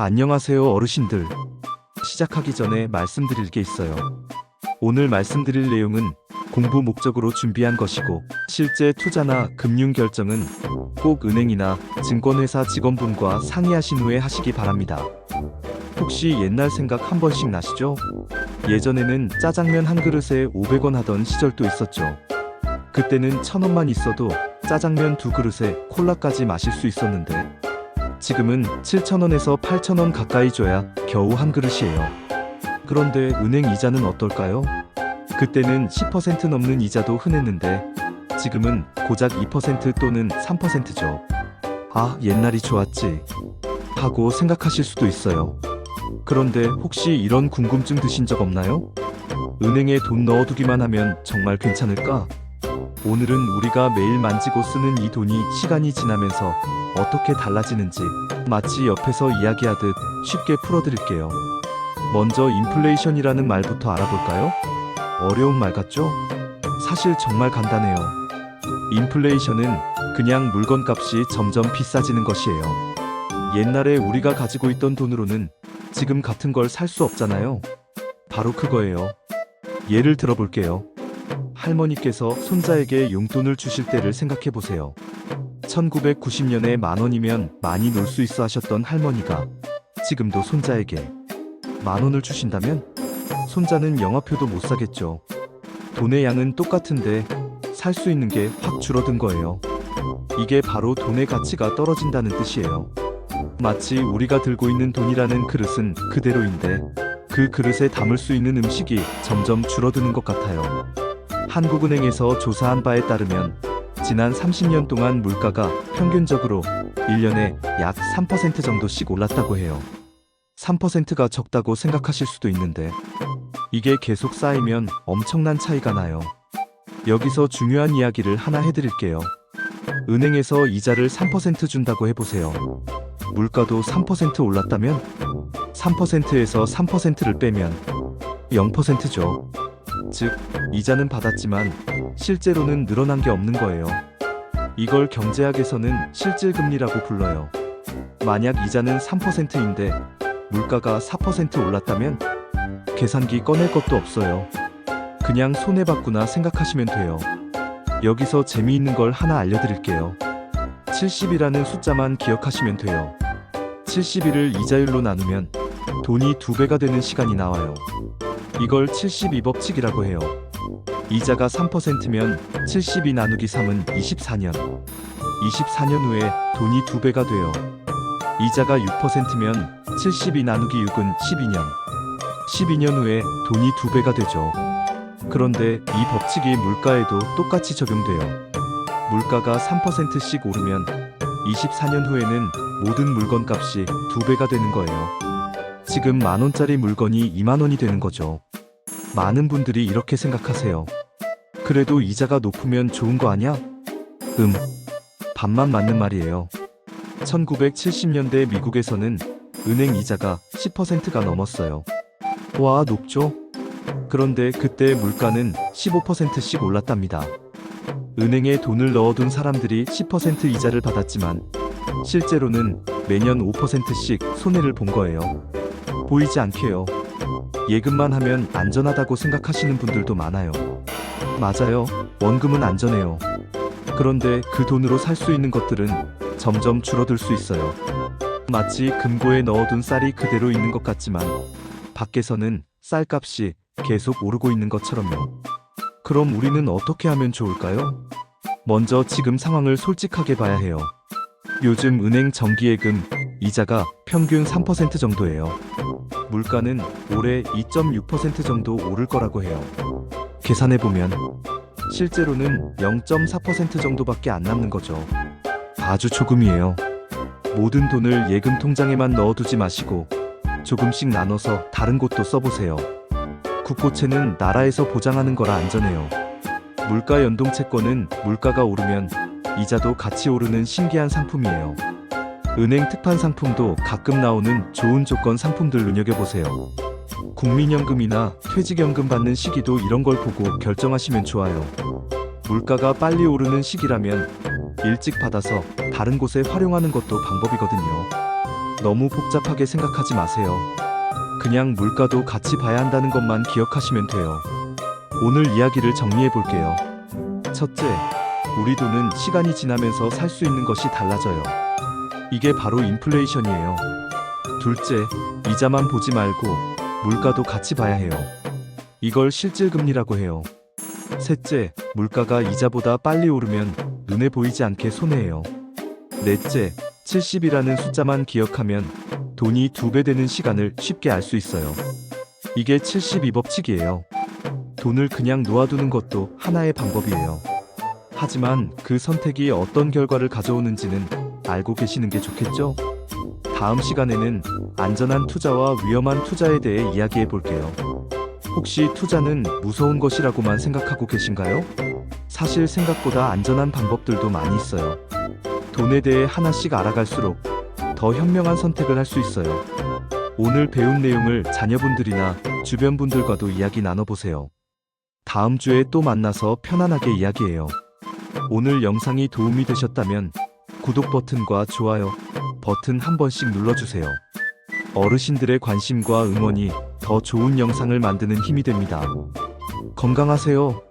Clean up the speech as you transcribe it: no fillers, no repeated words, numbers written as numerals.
안녕하세요 어르신들. 시작하기 전에 말씀드릴 게 있어요. 오늘 말씀드릴 내용은 공부 목적으로 준비한 것이고 실제 투자나 금융 결정은 꼭 은행이나 증권회사 직원분과 상의하신 후에 하시기 바랍니다. 혹시 옛날 생각 한 번씩 나시죠? 예전에는 짜장면 한 그릇에 500원 하던 시절도 있었죠. 그때는 1000원만 있어도 짜장면 2그릇에 콜라까지 마실 수 있었는데 지금은 7,000원에서 8,000원 가까이 줘야 겨우 한 그릇이에요. 그런데 은행 이자는 어떨까요? 그때는 10% 넘는 이자도 흔했는데 지금은 고작 2% 또는 3%죠. 아, 옛날이 좋았지 하고 생각하실 수도 있어요. 그런데 혹시 이런 궁금증 드신 적 없나요? 은행에 돈 넣어두기만 하면 정말 괜찮을까? 오늘은 우리가 매일 만지고 쓰는 이 돈이 시간이 지나면서 어떻게 달라지는지 마치 옆에서 이야기하듯 쉽게 풀어드릴게요. 먼저 인플레이션이라는 말부터 알아볼까요? 어려운 말 같죠? 사실 정말 간단해요. 인플레이션은 그냥 물건값이 점점 비싸지는 것이에요. 옛날에 우리가 가지고 있던 돈으로는 지금 같은 걸 살 수 없잖아요. 바로 그거예요. 예를 들어볼게요. 할머니께서 손자에게 용돈을 주실 때를 생각해보세요. 1990년에 10,000원이면 많이 놀 수 있어 하셨던 할머니가 지금도 손자에게 10,000원을 주신다면 손자는 영화표도 못 사겠죠. 돈의 양은 똑같은데 살 수 있는 게 확 줄어든 거예요. 이게 바로 돈의 가치가 떨어진다는 뜻이에요. 마치 우리가 들고 있는 돈이라는 그릇은 그대로인데 그 그릇에 담을 수 있는 음식이 점점 줄어드는 것 같아요. 한국은행에서 조사한 바에 따르면 지난 30년 동안 물가가 평균적으로 1년에 약 3% 정도씩 올랐다고 해요. 3%가 적다고 생각하실 수도 있는데 이게 계속 쌓이면 엄청난 차이가 나요. 여기서 중요한 이야기를 하나 해드릴게요. 은행에서 이자를 3% 준다고 해보세요. 물가도 3% 올랐다면 3%에서 3%를 빼면 0%죠. 즉, 이자는 받았지만 실제로는 늘어난 게 없는 거예요. 이걸 경제학에서는 실질금리라고 불러요. 만약 이자는 3%인데 물가가 4% 올랐다면 계산기 꺼낼 것도 없어요. 그냥 손해봤구나 생각하시면 돼요. 여기서 재미있는 걸 하나 알려드릴게요. 70이라는 숫자만 기억하시면 돼요. 71을 이자율로 나누면 돈이 2배가 되는 시간이 나와요. 이걸 72법칙이라고 해요. 이자가 3%면 72 나누기 3은 24년. 24년 후에 돈이 2배가 돼요. 이자가 6%면 72 나누기 6은 12년. 12년 후에 돈이 2배가 되죠. 그런데 이 법칙이 물가에도 똑같이 적용돼요. 물가가 3%씩 오르면 24년 후에는 모든 물건값이 2배가 되는 거예요. 지금 10,000원짜리 물건이 20,000원이 되는 거죠. 많은 분들이 이렇게 생각하세요. 그래도 이자가 높으면 좋은 거 아냐? 반만 맞는 말이에요. 1970년대 미국에서는 은행 이자가 10%가 넘었어요. 와, 높죠? 그런데 그때 물가는 15%씩 올랐답니다. 은행에 돈을 넣어둔 사람들이 10% 이자를 받았지만 실제로는 매년 5%씩 손해를 본 거예요. 보이지 않게요. 예금만 하면 안전하다고 생각하시는 분들도 많아요. 맞아요. 원금은 안전해요. 그런데 그 돈으로 살 수 있는 것들은 점점 줄어들 수 있어요. 마치 금고에 넣어둔 쌀이 그대로 있는 것 같지만 밖에서는 쌀값이 계속 오르고 있는 것처럼요. 그럼 우리는 어떻게 하면 좋을까요? 먼저 지금 상황을 솔직하게 봐야 해요. 요즘 은행 정기예금 이자가 평균 3% 정도예요. 물가는 올해 2.6% 정도 오를 거라고 해요. 계산해보면 실제로는 0.4% 정도밖에 안 남는 거죠. 아주 조금이에요. 모든 돈을 예금 통장에만 넣어두지 마시고 조금씩 나눠서 다른 곳도 써보세요. 국고채는 나라에서 보장하는 거라 안전해요. 물가 연동 채권은 물가가 오르면 이자도 같이 오르는 신기한 상품이에요. 은행 특판 상품도 가끔 나오는 좋은 조건 상품들 눈여겨보세요. 국민연금이나 퇴직연금 받는 시기도 이런 걸 보고 결정하시면 좋아요. 물가가 빨리 오르는 시기라면 일찍 받아서 다른 곳에 활용하는 것도 방법이거든요. 너무 복잡하게 생각하지 마세요. 그냥 물가도 같이 봐야 한다는 것만 기억하시면 돼요. 오늘 이야기를 정리해 볼게요. 첫째, 우리 돈은 시간이 지나면서 살 수 있는 것이 달라져요. 이게 바로 인플레이션이에요. 둘째, 이자만 보지 말고 물가도 같이 봐야 해요. 이걸 실질금리라고 해요. 셋째, 물가가 이자보다 빨리 오르면 눈에 보이지 않게 손해예요. 넷째, 70이라는 숫자만 기억하면 돈이 2배 되는 시간을 쉽게 알 수 있어요. 이게 72법칙이에요. 돈을 그냥 놓아두는 것도 하나의 방법이에요. 하지만 그 선택이 어떤 결과를 가져오는지는 알고 계시는 게 좋겠죠? 다음 시간에는 안전한 투자와 위험한 투자에 대해 이야기해 볼게요. 혹시 투자는 무서운 것이라고만 생각하고 계신가요? 사실 생각보다 안전한 방법들도 많이 있어요. 돈에 대해 하나씩 알아갈수록 더 현명한 선택을 할 수 있어요. 오늘 배운 내용을 자녀분들이나 주변 분들과도 이야기 나눠보세요. 다음 주에 또 만나서 편안하게 이야기해요. 오늘 영상이 도움이 되셨다면 구독 버튼과 좋아요 버튼 한 번씩 눌러주세요. 어르신들의 관심과 응원이 더 좋은 영상을 만드는 힘이 됩니다. 건강하세요.